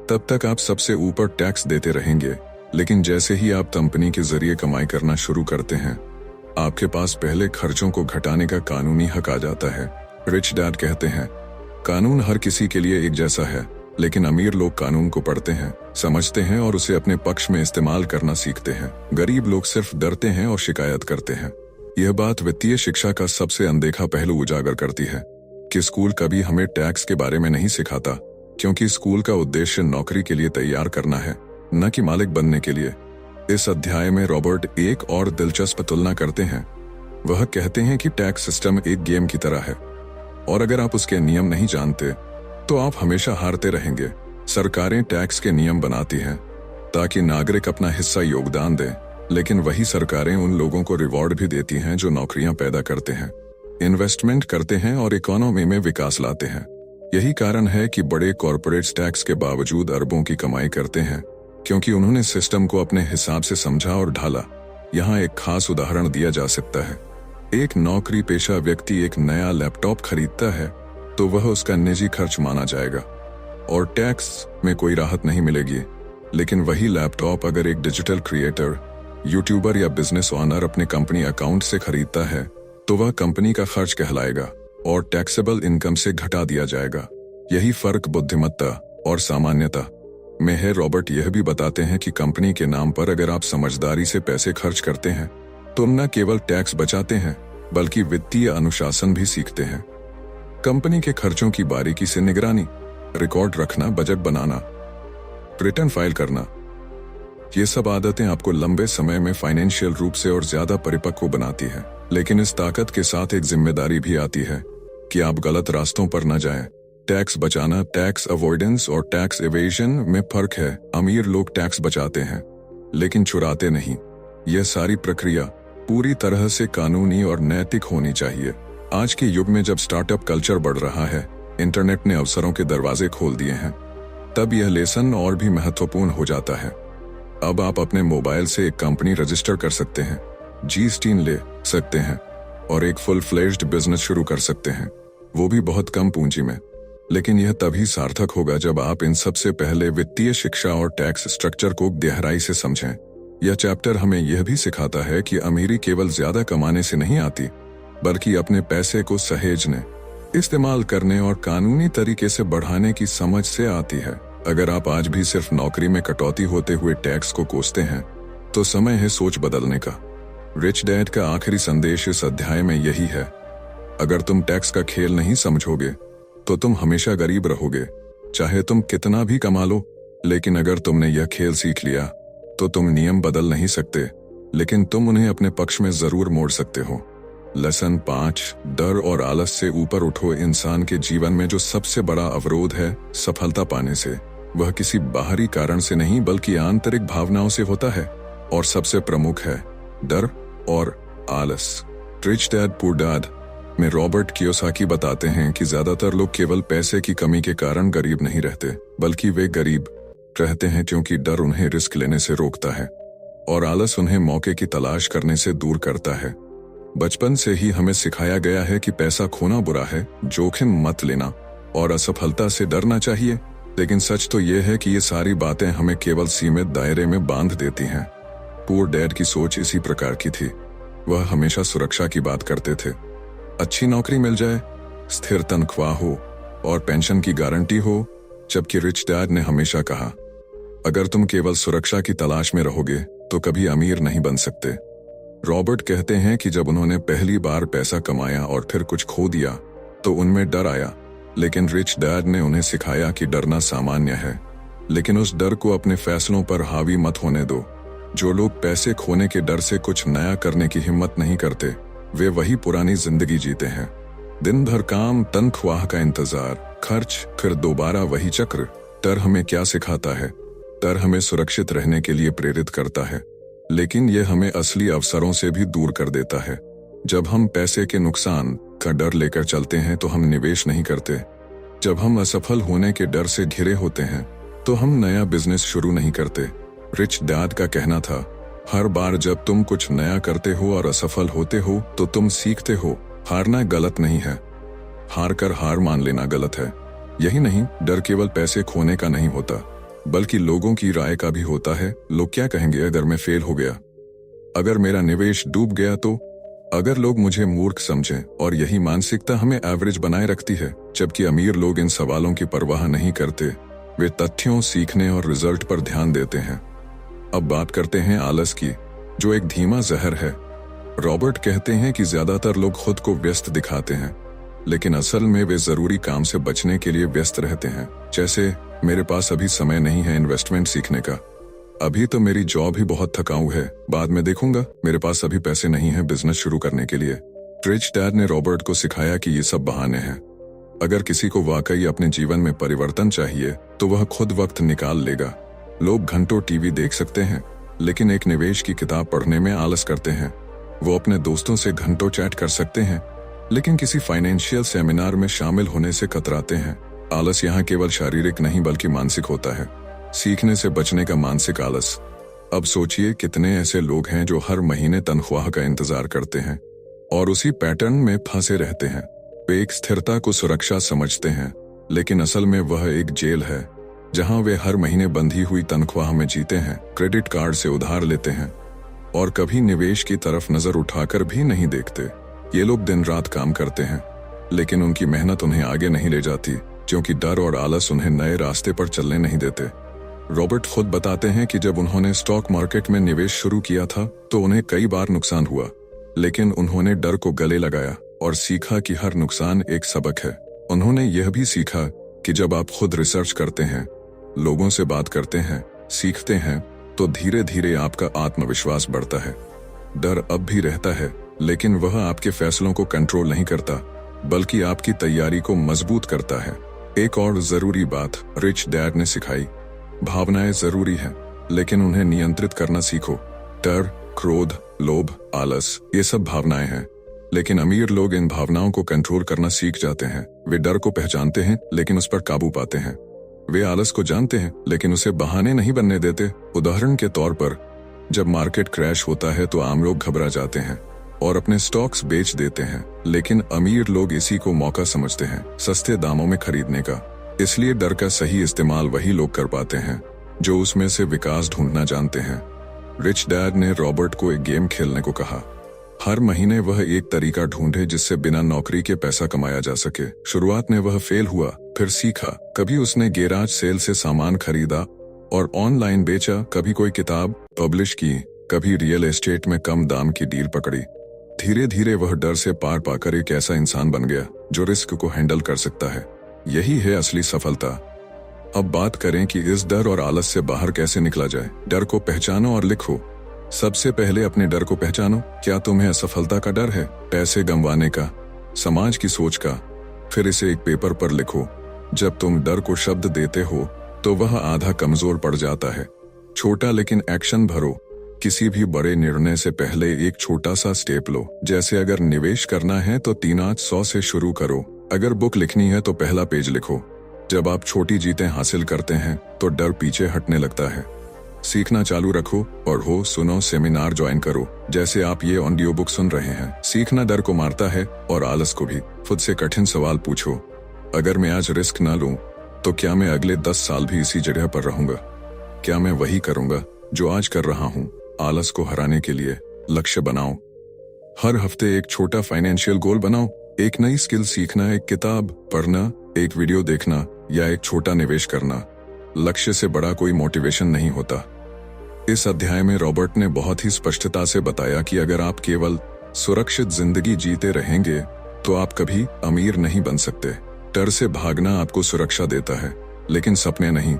तब तक आप सबसे ऊपर टैक्स देते रहेंगे। लेकिन जैसे ही आप कंपनी के जरिए कमाई करना शुरू करते हैं, आपके पास पहले खर्चों को घटाने का कानूनी हक आ जाता है। रिच डैड कहते हैं, कानून हर किसी के लिए एक जैसा है, लेकिन अमीर लोग कानून को पढ़ते हैं, समझते हैं और उसे अपने पक्ष में इस्तेमाल करना सीखते हैं। गरीब लोग सिर्फ डरते हैं और शिकायत करते हैं। यह बात वित्तीय शिक्षा का सबसे अनदेखा पहलू उजागर करती है कि स्कूल कभी हमें टैक्स के बारे में नहीं सिखाता, क्योंकि स्कूल का उद्देश्य नौकरी के लिए तैयार करना है, न कि मालिक बनने के लिए। इस अध्याय में रॉबर्ट एक और दिलचस्प तुलना करते हैं। वह कहते हैं कि टैक्स सिस्टम एक गेम की तरह है, और अगर आप उसके नियम नहीं जानते तो आप हमेशा हारते रहेंगे। सरकारें टैक्स के नियम बनाती हैं ताकि नागरिक अपना हिस्सा योगदान दें, लेकिन वही सरकारें उन लोगों को रिवॉर्ड भी देती हैं जो नौकरियां पैदा करते हैं, इन्वेस्टमेंट करते हैं और इकोनॉमी में विकास लाते हैं। यही कारण है कि बड़े कॉरपोरेट्स टैक्स के बावजूद अरबों की कमाई करते हैं, क्योंकि उन्होंने सिस्टम को अपने हिसाब से समझा और ढाला। यहाँ एक खास उदाहरण दिया जा सकता है। एक नौकरी पेशा व्यक्ति एक नया लैपटॉप खरीदता है तो वह उसका निजी खर्च माना जाएगा और टैक्स में कोई राहत नहीं मिलेगी। लेकिन वही लैपटॉप अगर एक डिजिटल क्रिएटर, यूट्यूबर या बिजनेस ओनर अपने कंपनी अकाउंट से खरीदता है तो वह कंपनी का खर्च कहलाएगा और टैक्सेबल इनकम से घटा दिया जाएगा। यही फर्क बुद्धिमत्ता और सामान्यता में है। रॉबर्ट यह भी बताते हैं कि कंपनी के नाम पर अगर आप समझदारी से पैसे खर्च करते हैं तो न केवल टैक्स बचाते हैं बल्कि वित्तीय अनुशासन भी सीखते हैं। कंपनी के खर्चों की बारीकी से निगरानी, रिकॉर्ड रखना, बजट बनाना, रिटर्न फाइल करना, ये सब आदतें आपको लंबे समय में फाइनेंशियल रूप से और ज्यादा परिपक्व बनाती है। लेकिन इस ताकत के साथ एक जिम्मेदारी भी आती है कि आप गलत रास्तों पर न जाएं। टैक्स बचाना, टैक्स अवॉइडेंस और टैक्स एवेजन में फर्क है। अमीर लोग टैक्स बचाते हैं लेकिन चुराते नहीं। यह सारी प्रक्रिया पूरी तरह से कानूनी और नैतिक होनी चाहिए। आज के युग में जब स्टार्टअप कल्चर बढ़ रहा है, इंटरनेट ने अवसरों के दरवाजे खोल दिए हैं, तब यह लेसन और भी महत्वपूर्ण हो जाता है। अब आप अपने मोबाइल से एक कंपनी रजिस्टर कर सकते हैं, जीएसटी ले सकते हैं और एक फुल फ्लेज्ड बिजनेस शुरू कर सकते हैं, वो भी बहुत कम पूंजी में। लेकिन यह तभी सार्थक होगा जब आप इन सबसे पहले वित्तीय शिक्षा और टैक्स स्ट्रक्चर को गहराई से समझें। यह चैप्टर हमें यह भी सिखाता है कि अमीरी केवल ज्यादा कमाने से नहीं आती, बल्कि अपने पैसे को सहेजने, इस्तेमाल करने और कानूनी तरीके से बढ़ाने की समझ से आती है। अगर आप आज भी सिर्फ नौकरी में कटौती होते हुए टैक्स को कोसते हैं तो समय है सोच बदलने का। रिच डैड का आखिरी संदेश इस अध्याय में यही है, अगर तुम टैक्स का खेल नहीं समझोगे तो तुम हमेशा गरीब रहोगे, चाहे तुम कितना भी कमा लो। लेकिन अगर तुमने यह खेल सीख लिया तो तुम नियम बदल नहीं सकते, लेकिन तुम उन्हें अपने पक्ष में जरूर मोड़ सकते हो। लेसन 5, डर और आलस से ऊपर उठो। इंसान के जीवन में जो सबसे बड़ा अवरोध है सफलता पाने से, वह किसी बाहरी कारण से नहीं बल्कि आंतरिक भावनाओं से होता है, और सबसे प्रमुख है डर और आलस। रिच डैड पुअर डैड में रॉबर्ट कियोसाकी बताते हैं कि ज्यादातर लोग केवल पैसे की कमी के कारण गरीब नहीं रहते, बल्कि वे गरीब रहते हैं क्योंकि डर उन्हें रिस्क लेने से रोकता है और आलस उन्हें मौके की तलाश करने से दूर करता है। बचपन से ही हमें सिखाया गया है कि पैसा खोना बुरा है, जोखिम मत लेना और असफलता से डरना चाहिए। लेकिन सच तो यह है कि ये सारी बातें हमें केवल सीमित दायरे में बांध देती हैं। पुअर डैड की सोच इसी प्रकार की थी। वह हमेशा सुरक्षा की बात करते थे, अच्छी नौकरी मिल जाए, स्थिर तनख्वाह हो और पेंशन की गारंटी हो। जबकि रिच डैड ने हमेशा कहा, अगर तुम केवल सुरक्षा की तलाश में रहोगे तो कभी अमीर नहीं बन सकते। रॉबर्ट कहते हैं कि जब उन्होंने पहली बार पैसा कमाया और फिर कुछ खो दिया तो उनमें डर आया, लेकिन रिच डैड ने उन्हें सिखाया कि डरना सामान्य है, लेकिन उस डर को अपने फैसलों पर हावी मत होने दो। जो लोग पैसे खोने के डर से कुछ नया करने की हिम्मत नहीं करते, वे वही पुरानी जिंदगी जीते हैं। दिन भर काम, तनख्वाह का इंतजार, खर्च, फिर दोबारा वही चक्र। डर हमें क्या सिखाता है? डर हमें सुरक्षित रहने के लिए प्रेरित करता है, लेकिन यह हमें असली अवसरों से भी दूर कर देता है। जब हम पैसे के नुकसान का डर लेकर चलते हैं तो हम निवेश नहीं करते। जब हम असफल होने के डर से घिरे होते हैं तो हम नया बिजनेस शुरू नहीं करते। रिच डैड का कहना था, हर बार जब तुम कुछ नया करते हो और असफल होते हो तो तुम सीखते हो। हारना गलत नहीं है, हार कर हार मान लेना गलत है। यही नहीं, डर केवल पैसे खोने का नहीं होता, बल्कि लोगों की राय का भी होता है। लोग क्या कहेंगे अगर मैं फेल हो गया? अगर मेरा निवेश डूब गया तो? अगर लोग मुझे मूर्ख समझें? और यही मानसिकता हमें एवरेज बनाए रखती है। जबकि अमीर लोग इन सवालों की परवाह नहीं करते, वे तथ्यों, सीखने और रिजल्ट पर ध्यान देते हैं। अब बात करते हैं आलस की, जो एक धीमा जहर है। रॉबर्ट कहते हैं कि ज्यादातर लोग खुद को व्यस्त दिखाते हैं, लेकिन असल में वे जरूरी काम से बचने के लिए व्यस्त रहते हैं। जैसे, मेरे पास अभी समय नहीं है इन्वेस्टमेंट सीखने का, अभी तो मेरी जॉब ही बहुत थकाऊ है, बाद में देखूंगा, मेरे पास अभी पैसे नहीं है बिजनेस शुरू करने के लिए। रिच डैड ने रॉबर्ट को सिखाया कि ये सब बहाने हैं। अगर किसी को वाकई अपने जीवन में परिवर्तन चाहिए तो वह खुद वक्त निकाल लेगा। लोग घंटों टीवी देख सकते हैं, लेकिन एक निवेश की किताब पढ़ने में आलस करते हैं। वो अपने दोस्तों से घंटों चैट कर सकते हैं, लेकिन किसी फाइनेंशियल सेमिनार में शामिल होने से कतराते हैं। आलस यहाँ केवल शारीरिक नहीं बल्कि मानसिक होता है। सीखने से बचने का मानसिक आलस। अब सोचिए, कितने ऐसे लोग हैं जो हर महीने तनख्वाह का इंतजार करते हैं और उसी पैटर्न में फंसे रहते हैं। वे एक स्थिरता को सुरक्षा समझते हैं, लेकिन असल में वह एक जेल है जहां वे हर महीने बंधी हुई तनख्वाह में जीते हैं, क्रेडिट कार्ड से उधार लेते हैं और कभी निवेश की तरफ नजर उठाकर भी नहीं देखते। ये लोग दिन रात काम करते हैं, लेकिन उनकी मेहनत उन्हें आगे नहीं ले जाती, क्योंकि डर और आलस उन्हें नए रास्ते पर चलने नहीं देते। रॉबर्ट खुद बताते हैं कि जब उन्होंने स्टॉक मार्केट में निवेश शुरू किया था तो उन्हें कई बार नुकसान हुआ, लेकिन उन्होंने डर को गले लगाया और सीखा कि हर नुकसान एक सबक है। उन्होंने यह भी सीखा कि जब आप खुद रिसर्च करते हैं, लोगों से बात करते हैं, सीखते हैं, तो धीरे धीरे आपका आत्मविश्वास बढ़ता है। डर अब भी रहता है, लेकिन वह आपके फैसलों को कंट्रोल नहीं करता, बल्कि आपकी तैयारी को मजबूत करता है। एक और जरूरी बात रिच डैड ने सिखाई, भावनाएं जरूरी हैं, लेकिन उन्हें नियंत्रित करना सीखो। डर, क्रोध, लोभ, आलस, ये सब भावनाएं हैं, लेकिन अमीर लोग इन भावनाओं को कंट्रोल करना सीख जाते हैं। वे डर को पहचानते हैं, लेकिन उस पर काबू पाते हैं। वे आलस को जानते हैं, लेकिन उसे बहाने नहीं बनने देते। उदाहरण के तौर पर, जब मार्केट क्रैश होता है तो आम लोग घबरा जाते हैं और अपने स्टॉक्स बेच देते हैं, लेकिन अमीर लोग इसी को मौका समझते हैं सस्ते दामों में खरीदने का। इसलिए डर का सही इस्तेमाल वही लोग कर पाते हैं जो उसमें से विकास ढूंढना जानते हैं। रिच डैड ने रॉबर्ट को एक गेम खेलने को कहा। हर महीने वह एक तरीका ढूंढे जिससे बिना नौकरी के पैसा कमाया जा सके। शुरुआत में वह फेल हुआ, फिर सीखा। कभी उसने गैराज सेल से सामान खरीदा और ऑनलाइन बेचा, कभी कोई किताब पब्लिश की, कभी रियल एस्टेट में कम दाम की डील पकड़ी। धीरे धीरे वह डर से पार पाकर एक ऐसा इंसान बन गया जो रिस्क को हैंडल कर सकता है। यही है असली सफलता। अब बात करें कि इस डर और आलस से बाहर कैसे निकला जाए। डर को पहचानो और लिखो। सबसे पहले अपने डर को पहचानो। क्या तुम्हें असफलता का डर है, पैसे गंवाने का, समाज की सोच का? फिर इसे एक पेपर पर लिखो। जब तुम डर को शब्द देते हो तो वह आधा कमजोर पड़ जाता है। छोटा लेकिन एक्शन भरो। किसी भी बड़े निर्णय से पहले एक छोटा सा स्टेप लो। जैसे अगर निवेश करना है तो 3-100 से शुरू करो। अगर बुक लिखनी है तो पहला पेज लिखो। जब आप छोटी जीतें हासिल करते हैं तो डर पीछे हटने लगता है। सीखना चालू रखो, पढ़ो, सुनो, सेमिनार ज्वाइन करो, जैसे आप ये ऑडियो बुक सुन रहे हैं। सीखना डर को मारता है और आलस को भी। खुद से कठिन सवाल पूछो। अगर मैं आज रिस्क ना लूं तो क्या मैं अगले 10 साल भी इसी जगह पर रहूंगा? क्या मैं वही करूंगा जो आज कर रहा हूं? आलस को हराने के लिए लक्ष्य बनाओ। हर हफ्ते एक छोटा फाइनेंशियल गोल बनाओ। एक नई स्किल सीखना, एक किताब पढ़ना, एक वीडियो देखना या एक छोटा निवेश करना। लक्ष्य से बड़ा कोई मोटिवेशन नहीं होता। इस अध्याय में रॉबर्ट ने बहुत ही स्पष्टता से बताया कि अगर आप केवल सुरक्षित जिंदगी जीते रहेंगे तो आप कभी अमीर नहीं बन सकते। डर से भागना आपको सुरक्षा देता है, लेकिन सपने नहीं।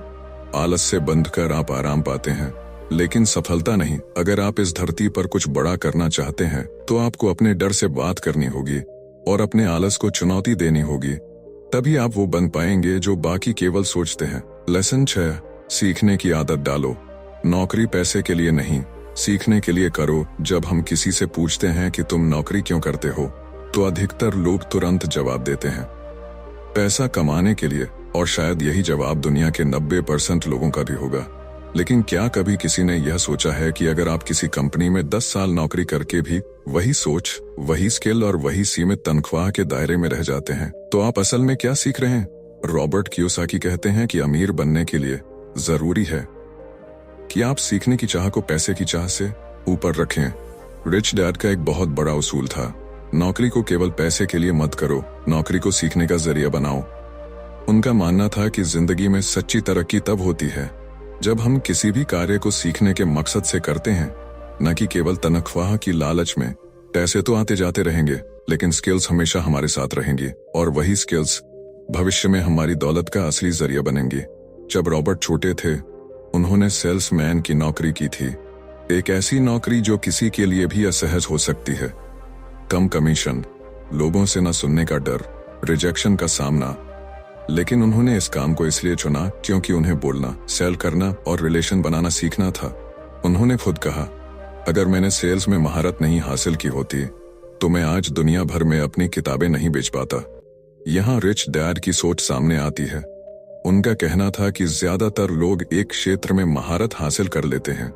आलस से बंध कर आप आराम पाते हैं, लेकिन सफलता नहीं। अगर आप इस धरती पर कुछ बड़ा करना चाहते हैं तो आपको अपने डर से बात करनी होगी और अपने आलस को चुनौती देनी होगी। तभी आप वो बन पाएंगे जो बाकी केवल सोचते हैं। लेसन 6, सीखने की आदत डालो। नौकरी पैसे के लिए नहीं, सीखने के लिए करो। जब हम किसी से पूछते हैं कि तुम नौकरी क्यों करते हो, तो अधिकतर लोग तुरंत जवाब देते हैं, पैसा कमाने के लिए। और शायद यही जवाब दुनिया के 90% लोगों का भी होगा। लेकिन क्या कभी किसी ने यह सोचा है कि अगर आप किसी कंपनी में 10 साल नौकरी करके भी वही सोच, वही स्किल और वही सीमित तनख्वाह के दायरे में रह जाते हैं, तो आप असल में क्या सीख रहे हैं? रॉबर्ट कियोसाकी कहते हैं कि अमीर बनने के लिए जरूरी है कि आप सीखने की चाह को पैसे की चाह से ऊपर रखें। रिच डैड का एक बहुत बड़ा उसूल था, नौकरी को केवल पैसे के लिए मत करो, नौकरी को सीखने का जरिया बनाओ। उनका मानना था कि जिंदगी में सच्ची तरक्की तब होती है जब हम किसी भी कार्य को सीखने के मकसद से करते हैं, न कि केवल तनख्वाह की लालच में। पैसे तो आते जाते रहेंगे, लेकिन स्किल्स हमेशा हमारे साथ रहेंगी, और वही स्किल्स भविष्य में हमारी दौलत का असली जरिया बनेंगी। जब रॉबर्ट छोटे थे, उन्होंने सेल्समैन की नौकरी की थी। एक ऐसी नौकरी जो किसी के लिए भी असहज हो सकती है। कम कमीशन, लोगों से न सुनने का डर, रिजेक्शन का सामना। लेकिन उन्होंने इस काम को इसलिए चुना क्योंकि उन्हें बोलना, सेल करना और रिलेशन बनाना सीखना था। उन्होंने खुद कहा, अगर मैंने सेल्स में महारत नहीं हासिल की होती तो मैं आज दुनिया भर में अपनी किताबें नहीं बेच पाता। यहाँ रिच डैड की सोच सामने आती है। उनका कहना था कि ज्यादातर लोग एक क्षेत्र में महारत हासिल कर लेते हैं,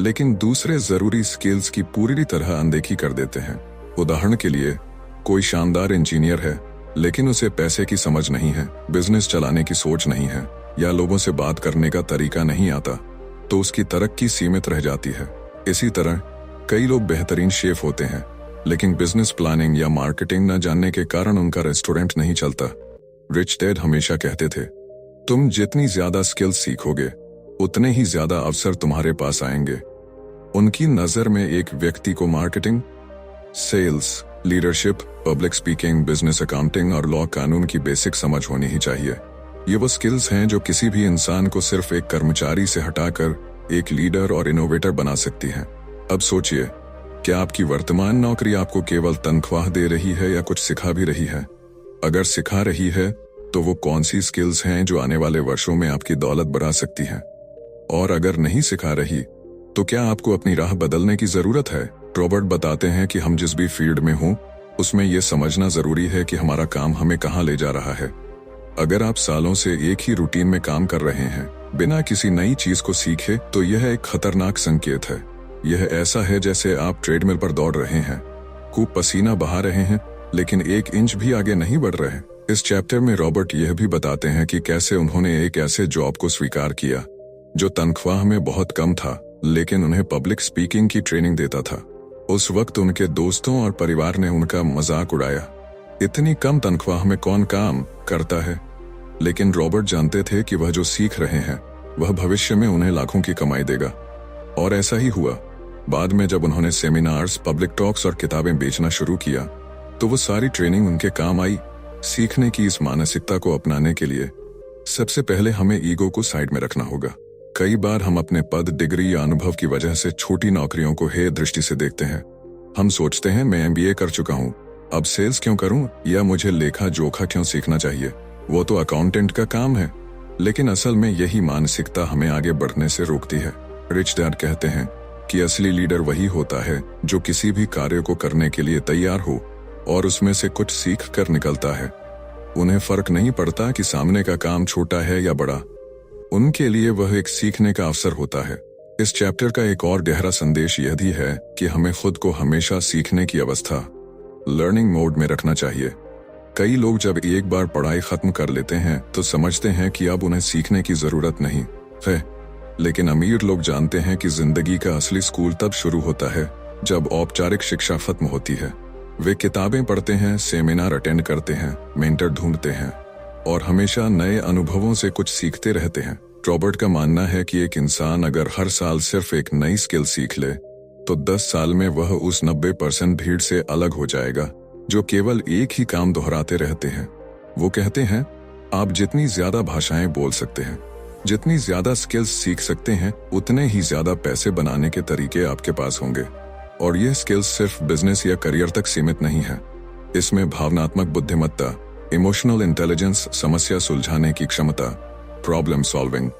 लेकिन दूसरे जरूरी स्किल्स की पूरी तरह अनदेखी कर देते हैं। उदाहरण के लिए, कोई शानदार इंजीनियर है लेकिन उसे पैसे की समझ नहीं है, बिजनेस चलाने की सोच नहीं है, या लोगों से बात करने का तरीका नहीं आता, तो उसकी तरक्की सीमित रह जाती है। इसी तरह कई लोग बेहतरीन शेफ होते हैं, लेकिन बिजनेस प्लानिंग या मार्केटिंग न जानने के कारण उनका रेस्टोरेंट नहीं चलता। रिच डैड हमेशा कहते थे, तुम जितनी ज्यादा स्किल्स सीखोगे उतने ही ज्यादा अवसर तुम्हारे पास आएंगे। उनकी नजर में एक व्यक्ति को marketing, sales, leadership, public speaking, business accounting और लॉ कानून की बेसिक समझ होनी ही चाहिए। ये वो स्किल्स हैं जो किसी भी इंसान को सिर्फ एक कर्मचारी से हटाकर एक लीडर और इनोवेटर बना सकती हैं। अब सोचिए, क्या आपकी वर्तमान नौकरी आपको केवल तनख्वाह दे रही है या कुछ सिखा भी रही है? अगर सिखा रही है तो वो कौन सी स्किल्स हैं जो आने वाले वर्षों में आपकी दौलत बढ़ा सकती हैं? और अगर नहीं सिखा रही तो क्या आपको अपनी राह बदलने की जरूरत है? रॉबर्ट बताते हैं कि हम जिस भी फील्ड में हों उसमें यह समझना जरूरी है कि हमारा काम हमें कहां ले जा रहा है। अगर आप सालों से एक ही रूटीन में काम कर रहे हैं बिना किसी नई चीज को सीखे, तो यह एक खतरनाक संकेत है। यह ऐसा है जैसे आप ट्रेडमिल पर दौड़ रहे हैं, खूब पसीना बहा रहे हैं, लेकिन 1 इंच भी आगे नहीं बढ़ रहे। इस चैप्टर में रॉबर्ट यह भी बताते हैं कि कैसे उन्होंने एक ऐसे जॉब को स्वीकार किया जो तनख्वाह में बहुत कम था, लेकिन उन्हें पब्लिक स्पीकिंग की ट्रेनिंग देता था। उस वक्त उनके दोस्तों और परिवार ने उनका मजाक उड़ाया, इतनी कम तनख्वाह में कौन काम करता है। लेकिन रॉबर्ट जानते थे कि वह जो सीख रहे हैं वह भविष्य में उन्हें लाखों की कमाई देगा। और ऐसा ही हुआ। बाद में जब उन्होंने सेमिनार्स, पब्लिक टॉक्स और किताबें बेचना शुरू किया तो वो सारी ट्रेनिंग उनके काम आई। सीखने की इस मानसिकता को अपनाने के लिए सबसे पहले हमें ईगो को साइड में रखना होगा। कई बार हम अपने पद, डिग्री या अनुभव की वजह से छोटी नौकरियों को हेय दृष्टि से देखते हैं। हम सोचते हैं मैं MBA कर चुका हूँ, अब सेल्स क्यों करूं, या मुझे लेखा जोखा क्यों सीखना चाहिए, वो तो अकाउंटेंट का काम है। लेकिन असल में यही मानसिकता हमें आगे बढ़ने से रोकती है। रिच डैड कहते हैं कि असली लीडर वही होता है जो किसी भी कार्य को करने के लिए तैयार हो और उसमें से कुछ सीख कर निकलता है। उन्हें फर्क नहीं पड़ता कि सामने का काम छोटा है या बड़ा, उनके लिए वह एक सीखने का अवसर होता है। इस चैप्टर का एक और गहरा संदेश यह भी है कि हमें खुद को हमेशा सीखने की अवस्था, लर्निंग मोड में रखना चाहिए। कई लोग जब एक बार पढ़ाई खत्म कर लेते हैं तो समझते हैं कि अब उन्हें सीखने की जरूरत नहीं है। लेकिन अमीर लोग जानते हैं कि जिंदगी का असली स्कूल तब शुरू होता है जब औपचारिक शिक्षा खत्म होती है। वे किताबें पढ़ते हैं, सेमिनार अटेंड करते हैं, मेंटर ढूंढते हैं और हमेशा नए अनुभवों से कुछ सीखते रहते हैं। रॉबर्ट का मानना है कि एक इंसान अगर हर साल सिर्फ एक नई स्किल सीख ले तो 10 साल में वह उस 90% भीड़ से अलग हो जाएगा जो केवल एक ही काम दोहराते रहते हैं। वो कहते हैं, आप जितनी ज्यादा भाषाएं बोल सकते हैं, जितनी ज्यादा स्किल्स सीख सकते हैं, उतने ही ज्यादा पैसे बनाने के तरीके आपके पास होंगे। और यह स्किल्स सिर्फ बिजनेस या करियर तक सीमित नहीं है। इसमें भावनात्मक बुद्धिमत्ता, इमोशनल इंटेलिजेंस, समस्या सुलझाने की क्षमता, प्रॉब्लम सॉल्विंग,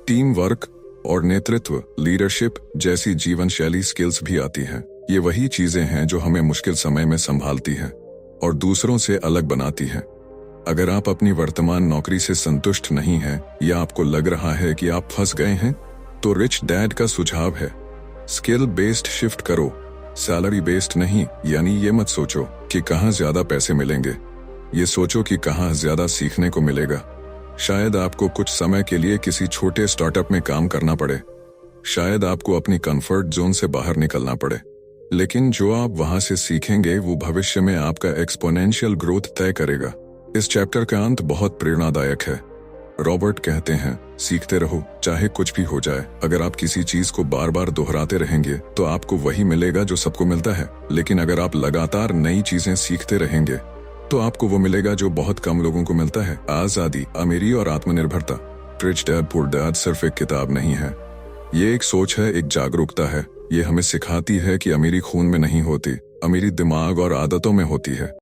टीम वर्क और नेतृत्व, लीडरशिप जैसी जीवन शैली स्किल्स भी आती हैं। ये वही चीजें हैं जो हमें मुश्किल समय में संभालती हैं और दूसरों से अलग बनाती हैं। अगर आप अपनी वर्तमान नौकरी से संतुष्ट नहीं हैं या आपको लग रहा है कि आप फंस गए हैं, तो रिच डैड का सुझाव है, स्किल बेस्ड शिफ्ट करो, सैलरी बेस्ड नहीं। यानी ये मत सोचो कि कहाँ ज्यादा पैसे मिलेंगे, ये सोचो कि कहाँ ज्यादा सीखने को मिलेगा। शायद आपको कुछ समय के लिए किसी छोटे स्टार्टअप में काम करना पड़े, शायद आपको अपनी कंफर्ट जोन से बाहर निकलना पड़े, लेकिन जो आप वहां से सीखेंगे वो भविष्य में आपका एक्सपोनेंशियल ग्रोथ तय करेगा। इस चैप्टर का अंत बहुत प्रेरणादायक है। रॉबर्ट कहते हैं, सीखते रहो चाहे कुछ भी हो जाए। अगर आप किसी चीज को बार बार दोहराते रहेंगे तो आपको वही मिलेगा जो सबको मिलता है, लेकिन अगर आप लगातार नई चीजें सीखते रहेंगे तो आपको वो मिलेगा जो बहुत कम लोगों को मिलता है, आजादी, अमीरी और आत्मनिर्भरता। रिच डैड पुअर डैड सिर्फ एक किताब नहीं है, ये एक सोच है, एक जागरूकता है। ये हमें सिखाती है कि अमीरी खून में नहीं होती, अमीरी दिमाग और आदतों में होती है।